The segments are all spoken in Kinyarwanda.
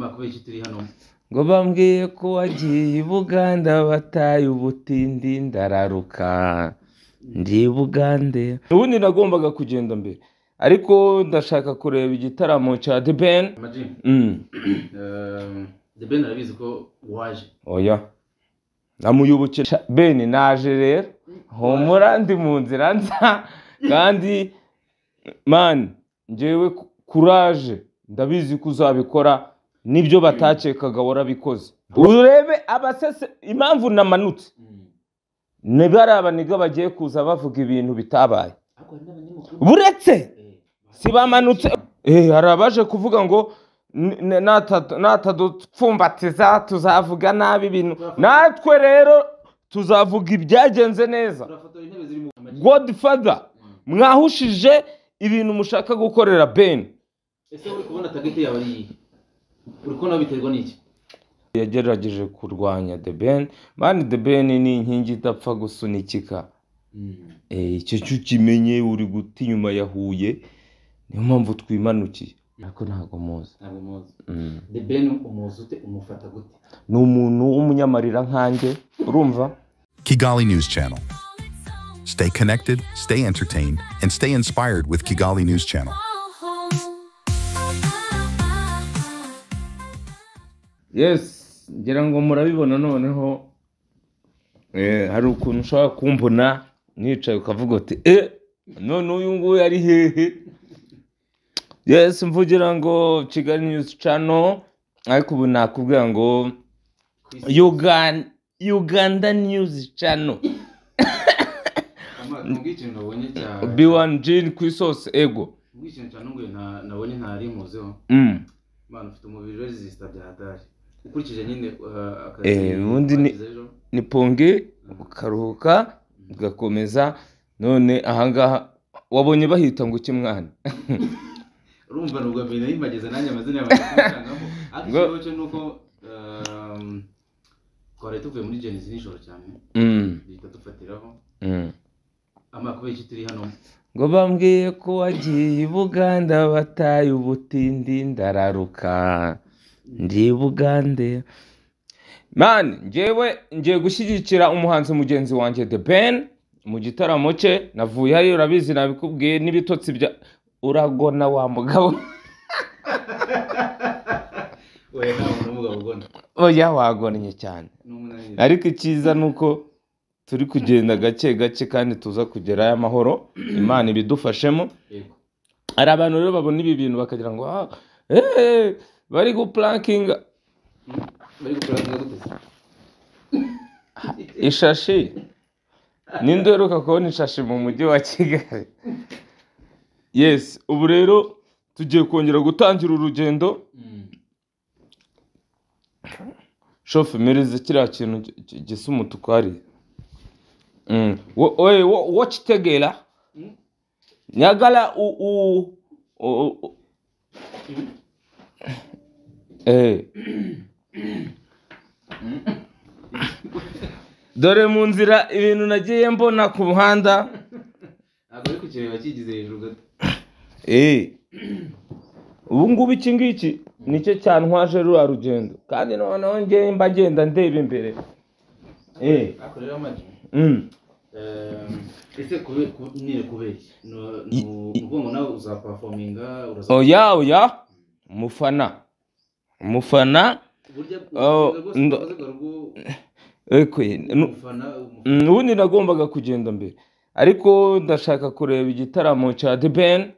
amakuru y'iki turi hano ngo bambwiye ko wagiye i Buganda bataye ubutindi ndararuka ndi Bugande. Ubundi nagombaga kugenda mbere ariko ndashaka kureba igitaramo cya The Ben. The Ben arabizi ko waje. Oya namuyubukira Ben naje rero homura ndi mu nzira nza kandi man njyewe courage ndabizi kuzabikora nibyo batacekaga warabikoze. Urebe abasese impamvu namanutse nebaraba niga bagiye kuza bavuga ibintu bitabaye buretse sibamanutse harabaje kuvuga ngo natadupfumbatiza tuzavuga nabi ibintu natwe rero tuzavuga ibyagenze neza. Godfather mwahushije ibintu mushaka gukorera Ben. Ese uri kubona target yawe ari uri kubona biterwa n'iki? Yagerageje kurwanya The Ben. Mani The Ben ni inkingi idapfa gusunikika. Icyo cyukimenye uri guti nyuma yahuye niyo mpamvu twimanukiye ariko ntago muzi. The Ben umuzi ute umufata gute? Ni umuntu w'umunyamarira nkanjye urumva. Kigali News Channel. Stay connected, stay entertained, and stay inspired with Kigali News Channel. Yes, ngira ngo murabibona noneho hari ukuntu ushaka kumbona nicaye ukavuga uti none uyu nguyu ari hehe. Yes, mvugira ngo Kigali News Channel ariko ubu nakubwira ngo Uganda News Channel. Ikintu nabonye cya B1 Gene ku isosi ego. Ikintu cyane ngo nabonye ntari muzeho. Man ufite umubiri resista bya hatari. Ukurikije nyine akazi. Ubundi ni ponge ukaruhuka ugakomeza none ahangaha wabonye bahita ngo kimwana. Urumva nubwo mbere yimageze nanjye amazina y'abanyarwandamo akishobo cyo nuko twari tuvuye muri Genesis nijoro cyane bita dufatiraho amakuru y'iki turi hano ngo bambwiye ko wagiye i Buganda bataye ubutindi ndararuka ndi Bugande. Man njyewe ngiye gushyigikira umuhanzi mugenzi wanjye The Ben mu gitaramo cye navuye hari urabizi nabikubwiye n'ibitotsi bya uragona wa mugabo. Oya nta mugabo ugona. Oya wagonnye cyane ariko icyiza nuko turi kugenda gake gake kandi tuza kugerayo amahoro Imana ibidufashemo. Ari abantu rero babona ibi bintu bakagira ngo bari guplankinga gute ishashi n'indoruka kubona ishashi mu mujyi wa Kigali. Yes, ubu rero tugiye kongera gutangira urugendo. Shofe mereze kiriya kintu gisa umutuku hari. Watch tegela nyagala dore mu nzira ibintu nagiye mbona ku muhanda ntabwo ari kukireba kigize hejuru gato. Ubu ngubu iki ngiki nicyo cyantwaje rura rugendo kandi noneho ngiye mba ngenda ndeba imbere. Akorera amaji. Ese kubera nuko nawe uzaperforminga oya umufana ubundi nagombaga kugenda mbere ariko ndashaka kureba igitaramo cya The Ben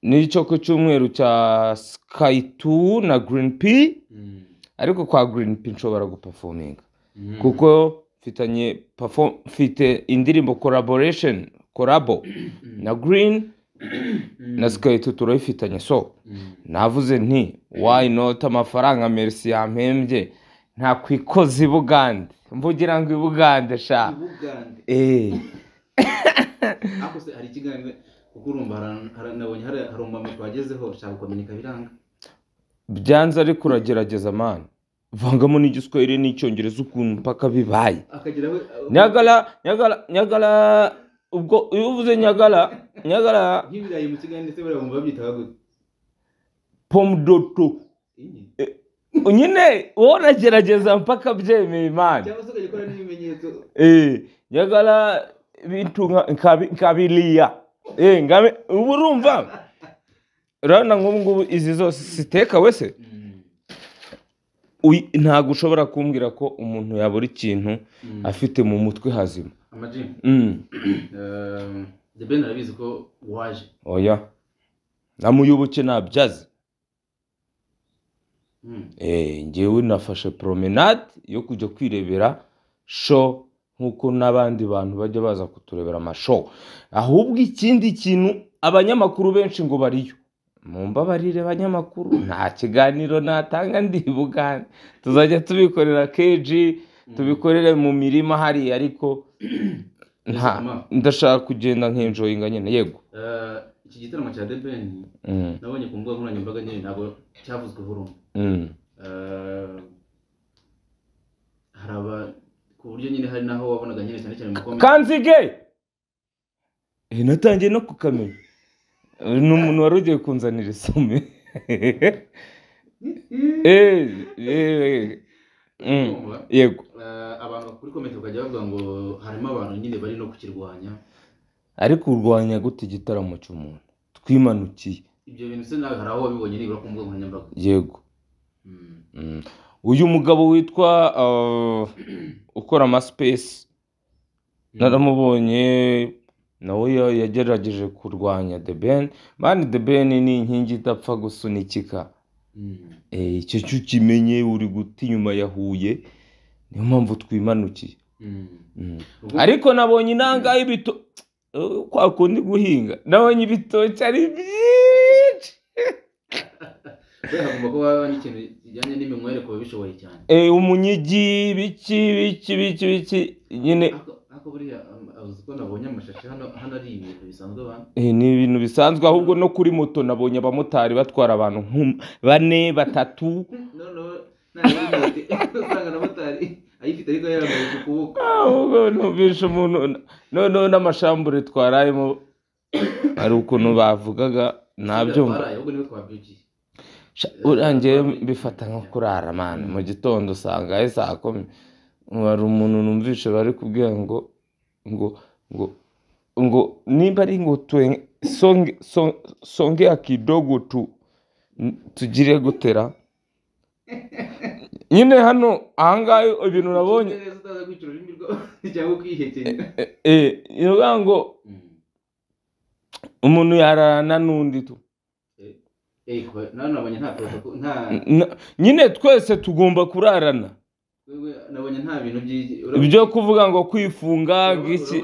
n'icyo ku cyumweru cya Sky 2 na Green P ariko kwa Green P nshobora guperforminga kuko mfite indirimbo collabo na Green na Sky 2 turayifitanye so navuze nti why not amafaranga merci yampembye nta kwikoza i Bugande mvugira ngo i Bugande sha ako se hari kiganiro kukurumba nabonye hari umama twagezeho ushaka kumenyeka biranga byanze ariko uragerageza man vangamo n'igiswahili n'icyongereza ukuntu mpaka bibaye nyagala ubwo iyo uvuze nyagala nk'ibirayi mu kiganiro ndetse barabumva byitaga gute pomdoto nyine wowe uragerageza mpaka byemeye Imana cyangwa se ukagikora n'ibimenyetso nyagara bintu nkabiliya ubu urumva urabona nk'ubu ngubu izi zose siteka wese ntabwo ushobora kumbwira ko umuntu yabura ikintu afite mu mutwe hazima amajini The Ben arabizi ko waje oya namuyoboke nabyaze ngewe nafashe promenade yo kujya kwirebera show nk'uko n'abandi bantu bajya baza kuturebera amashow ahubwo ikindi kintu abanyamakuru benshi ngo bariyo mumbabarire abanyamakuru nta kiganiro natanga ndi Bugande tuzajya tubikorera keji tubikorere mu mirima hari ariko ndashaka kugenda nk'enjoyinga nyine yego iki gitaramo cya The Ben nabonye ku mbuga nkoranyambaga nyine ntabwo cyavuzweho rumwe haraba ku buryo nyine hari naho wabonaga nyine cyane cyane mu comment Kanzige natangiye no kukamenya ni umuntu wari ugiye kunzanira isume yego abantu kuri comment bakajya bavuga ngo harimo abantu nyine bari no kukirwanya ariko urwanya gute igitaramo cy'umuntu twimanukiye ibyo bintu se nawe hari aho wabibonye nibura ku mbuga nkoranyambaga yego uyu mugabo witwa ukora amaspace naramubonye nawe yagerageje kurwanya The Ben bandi The Ben ni inkingi idapfa gusunikika icyo cyo kimenye uri guta inyuma ya Huye niyo mpamvu twimanukiye ariko nabonye inanga y'ibito kwa kundi guhinga nabonye ibitoki ari byinshi hagomba kuba n'ikintu kijyanye n'iminywere kuba bishoboye cyane umunyigi biki nyine ako buriya avuze ko nabonye amashashi hano ari ibintu bisanzwe abantu ni ibintu bisanzwe ahubwo no kuri moto nabonye abamotari batwara abantu 4 3 usanga na motari ayifite ariko yarambaye ku kuboko ahubwo nubisha umuntu noneho n'amashambure twarayemo ari ukuntu bavugaga nabyumva ahubwo niwe twabyukiye urangiye mbifata nko kurara man mu gitondo usanga saa 10 hari umuntu numvishe bari kubwira ngo nimba ari ngo songe akidogo tugire gutera nyine hano ahangaye ibintu nabonye yoga ngo umuntu yararana n'undi tu nyine twese tugomba kurarana nabonye nta bintu byo kuvuga ngo kwifunga giki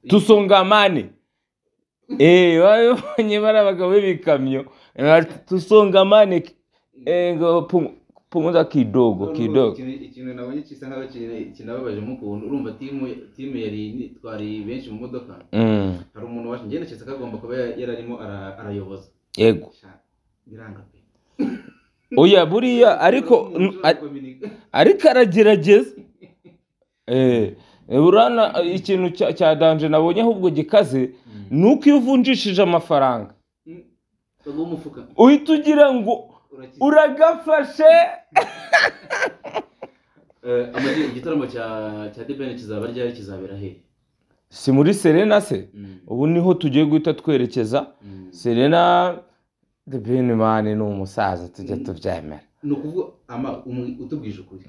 tusongamane babonye bari abagabo b'ibikamyo tusongamane ngo punguza kidogo ikintu nabonye kisa nkaho kinababaje mu kuntu urumva timu yari twari benshi mu modoka hari umuntu waje ngenda cyese kagomba kuba yararimo arayoboza yego biranga pe oya buriya ariko aragerageza urana ikintu cya danje nabonye ahubwo gikaze nuko iyo uvunjishije amafaranga uhita ugira ngo uragafashe igitaramo cya The Ben kizaba ryari kizabera he si muri Serena se ubu niho tugiye guhita twerekeza Serena The Ben man ni umusaza tujya tubyemera ni ukuvuga utubwije ukuri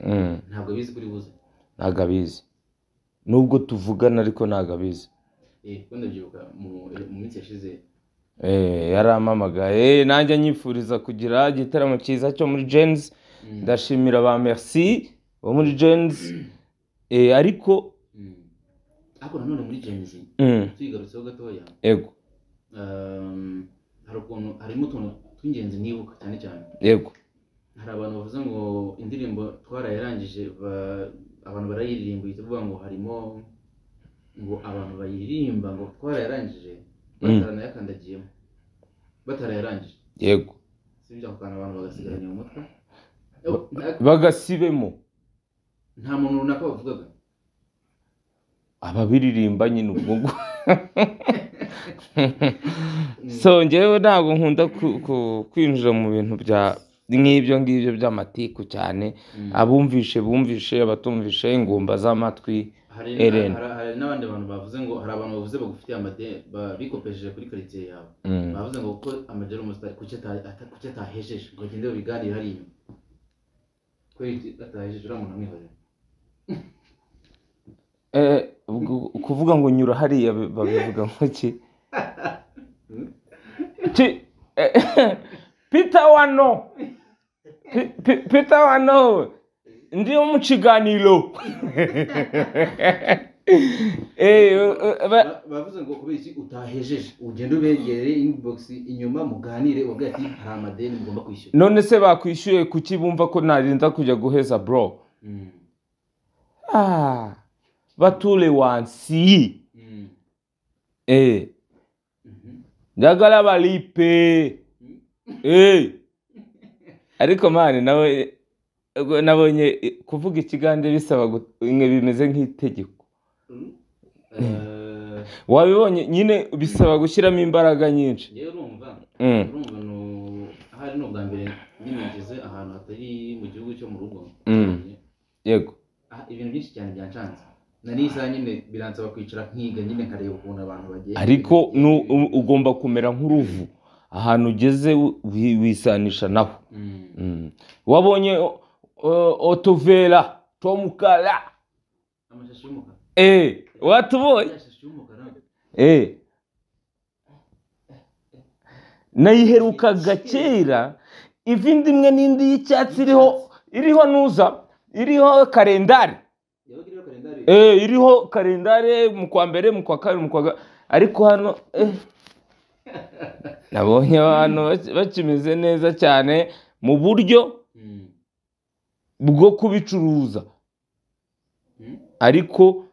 ntabwo abizi kuri buze ntabwo abizi nubwo tuvugana ariko ntabwo abizi wenda byibuka mu minsi yashize yarampamagaye nanjye nyifuriza kugira igitaramo cyiza cyo muri Gens ndashimira ba merci bo muri Gens ariko nanone muri Gens tuyigarutseho gatoya yego harimo utuntu tw'ingenzi nibuka cyane cyane yego hari abantu bavuze ngo indirimbo twarayarangije abantu barayiririmba uhita uvuga ngo harimo ngo abantu bayiririmba ngo twarayarangije bataranayakandagiyemo batarayarangije yego sibyo ako kantu abantu bagasigaranye mu mutwe bagasibemo nta muntu runaka bavugaga ababiririmba nyine ubwo so njyewe ntabwo nkunda kwinjira mu bintu nk'ibyo ngibyo by'amatiku cyane abumvishe bumvishe abatumvishe ingumba z'amatwi Eren hari n'abandi bantu bavuze ngo hari abantu bavuze bagufitiye amadeni bikopejeje kuri quartier yawe bavuze ngo ko amajero umusitari kuki atahejeje ngo agende biganire hari inyuma kweri atahejeje uramuntu amwihorera kuvuga ngo nyura hariya babivuga nk'iki Peter wano ndiyo mu kiganiro bavuze ngo kubera iki utahejeje ugende ubegere inbox inyuma muganire ubwo ati hari amadeni mugomba kwishyura none se bakwishyuye kuki bumva ko narinda kujya guheza bro batule wansi ndagala balipe ariko mani nawe nabonye kuvuga ikigande bisaba bimeze nk'itegeko wabibonye nyine bisaba gushyiramo imbaraga nyinshi yewe urumva hari n'ubwa mbere nimugeze ahantu hatari mu gihugu cyo mu rugo yego ibintu byinshi cyane byancanze nari isa nyine biransaba kwicara nkiga nyine nkareba ukuntu abantu bagiye ariko ugomba kumera nk'uruvu ahantu ugeze wisanisha naho wabonye otovera tomukara amashashi y'umukara watubonye nayiherukaga kera ivindi imwe n'indi y'icyatsi iriho nuza iriho kalendari iriho kalendari mu kwa mbere mu kwa kabiri mu kwa ariko hano nabonye abantu bakimeze neza cyane mu buryo bwo kubicuruza ariko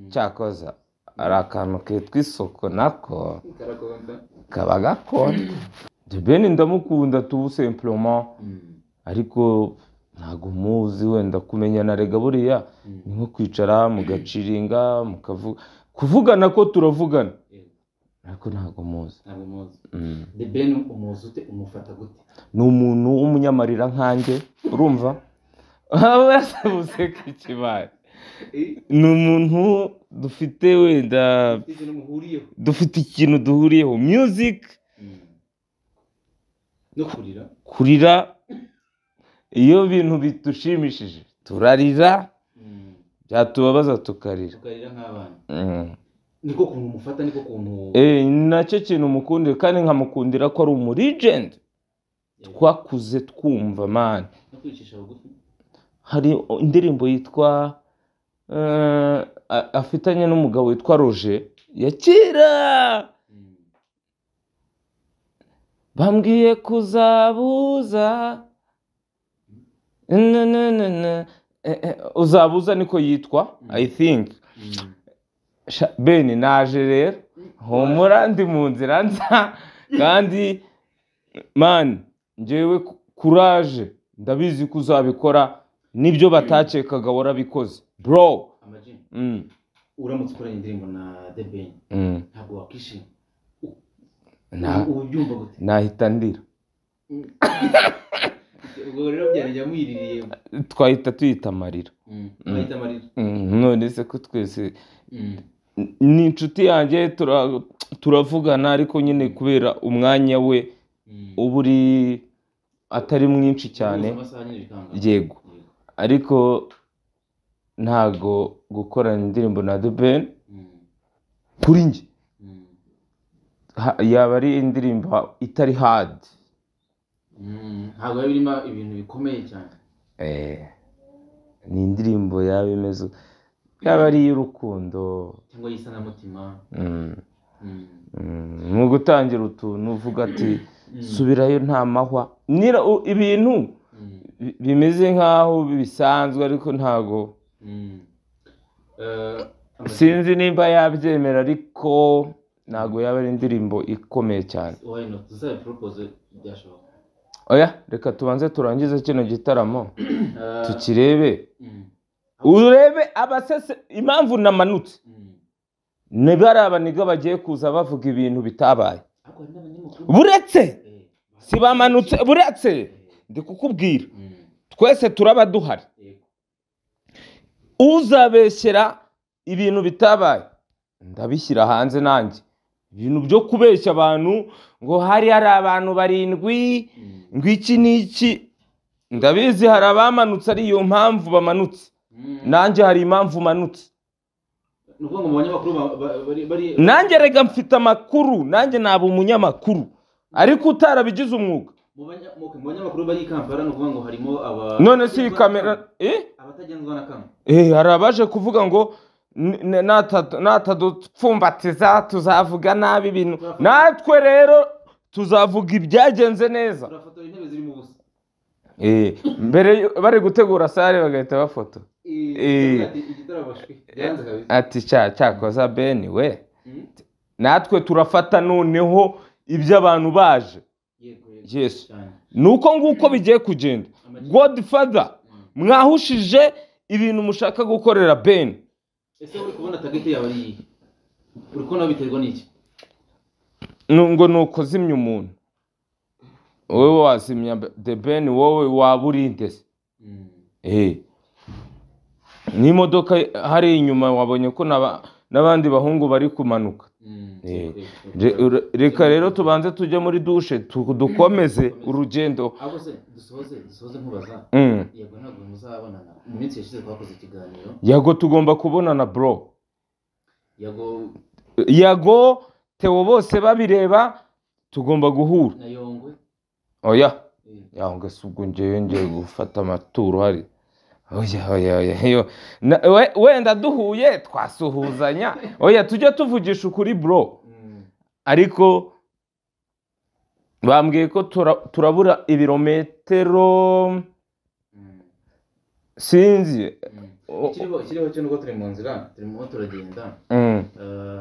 cyakoza ari akantu kitwa isoko nako kaba gakonda Ben ndamukunda tu simplement ariko ntago muzi wenda kumenya na rega buriya ni nko kwicara mugaciringa kuvugana ko turavugana ariko ntago muzi The Ben umuzi ute umufata gute ni umuntu w'umunyamarira nkanjye urumva abasabuse kikibaye ni umuntu dufite wenda dufite ikintu duhuriyeho music no kurira iyo bintu bitushimishije turarira byatubabaza tukarira nk'abana niko kuntu umufata niko kuntu nacyo kintu mukundira kandi nkamukundira ko ari umuregend twakuze twumva man hari indirimbo yitwa afitanye n'umugabo witwa Roger ya kera bambwiye kuzabuza uzabuza niko yitwa I think Ben naje rero humura ndi mu nzira nza kandi man njyewe courage ndabizi ko uzabikora nibyo batakekaga warabikoze bro uramutse ukoranye indirimbo na The Ben ntabwo wakishima ubyumva gute nahita ndira ubwo rero byanjye mwiririye twahita tuyita amarira none se ko twese ni inshuti yanjye turavugana ariko nyine kubera umwanya we uba uri atari mwinshi cyane yego ariko ntago gukorana indirimbo na The Ben kuri njye yaba ari indirimbo itari hard ntabwo birimo ibintu bikomeye cyane ni indirimbo yaba imeze yaba ari iy'urukundo cyangwa y'isanamutima mu gutangira utuntu uvuga ati subirayo nta mahwa ibintu bimeze nk'aho bisanzwe ariko ntago sinzi nimba yabyemera ariko ntago yaba ari indirimbo ikomeye cyane oya reka tubanze turangize kino gitaramo tukirebe urebe abasese impamvu namanutse niba ari abaniga bagiye kuza bavuga ibintu bitabaye buretse si bamanutse buretse ndi kukubwira twese turaba duhari. Uzabeshyera ibintu bitabaye ndabishyira hanze nanjye. Ibintu byo kubeshya abantu ngo hari abantu 7 ngo iki n'iki, ndabizi hari abamanutse ari iyo mpamvu bamanutse, nanjye hari impamvu manutse. Nuko mu banyamakuru bari nanjye rega mfite amakuru, nanjye naba umunyamakuru ariko utarabigize umwuga. mu banyamakuru bari Kampala nuko ngo harimo none si kamera abatagenzwa na kamera. Hari abaje kuvuga ngo natadupfumbatiza tuzavuga nabi ibintu, natwe rero tuzavuga ibyagenze neza. Turafotora intebe ziri mu busa. Mbere bari gutegura sare bagahita bafoto. Ati cyakoza Ben we, natwe turafata noneho ibyo abantu baje. Yes, nuko nguko bigiye kugenda. Godfather mwahushije ibintu mushaka gukorera Ben. Ese uri kubona target yawe ari iyi? Uri kubona biterwa n'iki? Ngo nuko zimya umuntu. Wowe wazimya The Ben, wowe waburinde. N'imodoka hari inyuma wabonye ko n'abandi bahungu bari kumanuka. Reka rero tubanze tujye muri dushe dukomeze urugendo. Abo se dusoze nkubaza. Yego ntabwo muzabonana. Mu minsi yashize twakoze ikiganiro. Yego tugomba kubonana bro. Yego Theo bose babireba tugomba guhura. Na Yongwe. Oya. Yongwe subwo ngiye gufata amaturo hari. Oya. Wenda duhuye twasuhuzanya. Oya tujye tuvugisha ukuri bro. Ariko bambwiye ko turabura ibirometero sinzi. Ikiriho cyo nuko turi mu nzira, turimo turagenda.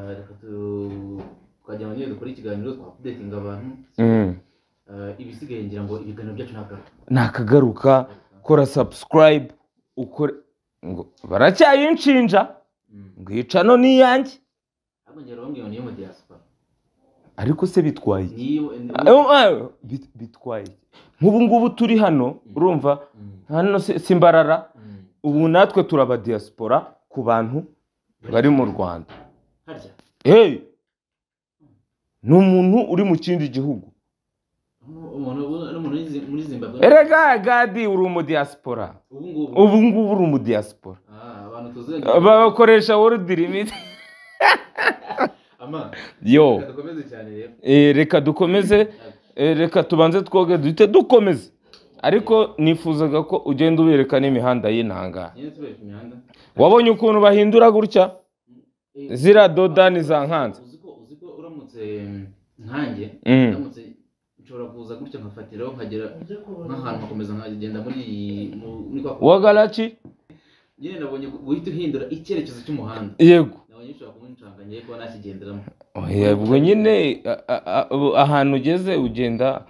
Reka tukajya mu gihe dukora ikiganiro updating abantu. Ibisigaye ngira ngo ibiganiro byacu nakagaruka. Kora subscribe ukore ngo baracyayinshinja ngo icano ni yanjye. Abongera bambwiye niyo mu diaspora. Ariko se bitwaye bitwaye nk'ubu ngubu turi hano urumva hano simbarara. Ubu natwe turaba diaspora ku bantu bari mu Rwanda. N'umuntu uri mu kindi gihugu. Muri Zimbabwe. Erega Gadi uri mu diaspora. Ubu ngubu uri mu diaspora. Abantu tuzenye bakoresha word limit. Yo. Reka dukomeze cyane rero. Reka dukomeze. Reka tubanze twoge duhite dukomeze. Ariko nifuzaga ko ugenda uberekana imihanda y'intanga. Wabonye ukuntu bahindura gutya? Zira dodani za nkanze. Uziko uramutse nkanjye, uramutse nshobora kuza gutya nkafatiraho nkagera nk'ahantu hakomeza nkagenda muri kwa Wagalachi. Nyine nabonye guhita uhindura icyerekezo cy'umuhanda. Yego. Nabonye ushobora kumuncanganye ko nakigenderamo. Ubwo nyine ahantu ugeze ugenda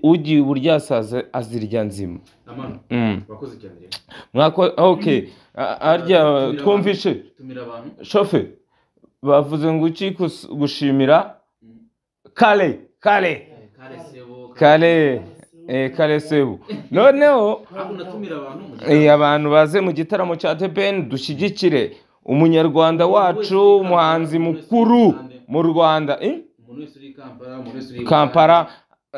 ugiye uburyasaze azirya nzima. Amano. Wakoze cyane rero. Okay. Arya twumvishe. Tumira abantu. Shofe. Bavuze ngo uki gushimira Kale Sebo. Noneho abantu baze mu gitaramo cya The Ben dushyigikire umunyarwanda wacu umuhanzi mukuru mu Rwanda. Kampala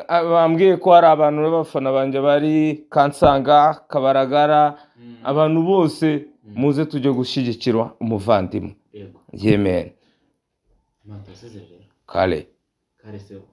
bambwiye ko hari abantu b'abafana banje bari Kansanga, Kabaragara, abantu bose muze tujye gushyigikirwa umuvandimwe. Yemen. Kale Sebo.